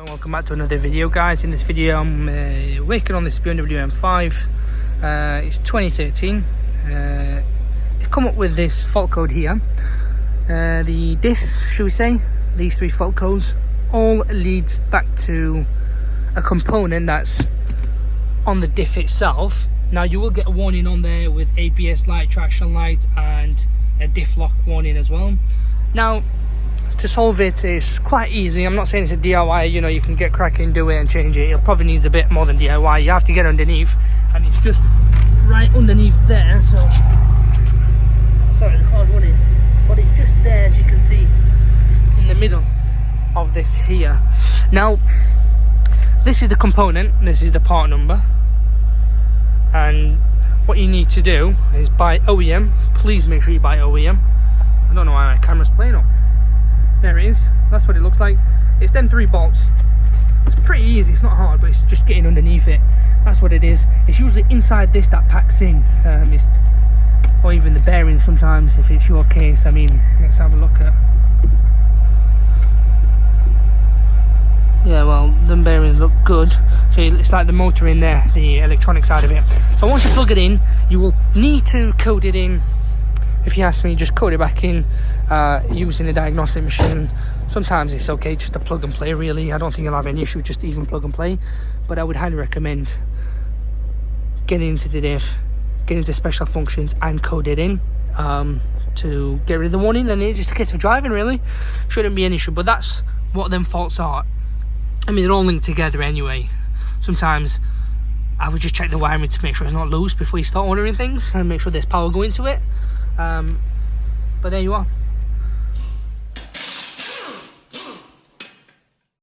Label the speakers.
Speaker 1: Welcome back to another video, guys. In this video I'm working on this BMW M5. It's 2013. It's come up with this fault code here. The DIFF, should we say, these three fault codes all leads back to a component that's on the DIFF itself. Now you will get a warning on there with ABS light, traction light, and a diff lock warning as well. Now to solve it is quite easy. I'm not saying it's a DIY, you know, you can get cracking, do it and change it. It probably needs a bit more than DIY. You have to get underneath, and it's just right underneath there, so sorry, hard running, but it's just there, as you can see. It's in the middle of this here. Now this is the component, this is the part number, and what you need to do is buy OEM. Please make sure you buy OEM. I don't know why my camera's playing up. There it is. That's what it looks like. It's them three bolts. It's pretty easy, it's not hard, but it's just getting underneath it. That's what it is. It's usually inside this that packs in, or even the bearings sometimes, if it's your case. I mean, let's have a look at. Yeah, well, them bearings look good. So it's like the motor in there, the electronic side of it. So once you plug it in, you will need to code it in. If you ask me, just code it back in using a diagnostic machine. Sometimes it's okay just to plug and play, really. I don't think you'll have any issue just to even plug and play, but I would highly recommend getting into the diff, getting into special functions and code it in to get rid of the warning. And it's just a case of driving, really. Shouldn't be an issue, but that's what them faults are. I mean, they're all linked together anyway. Sometimes I would just check the wiring to make sure it's not loose before you start ordering things, and make sure there's power going to it. But there you are.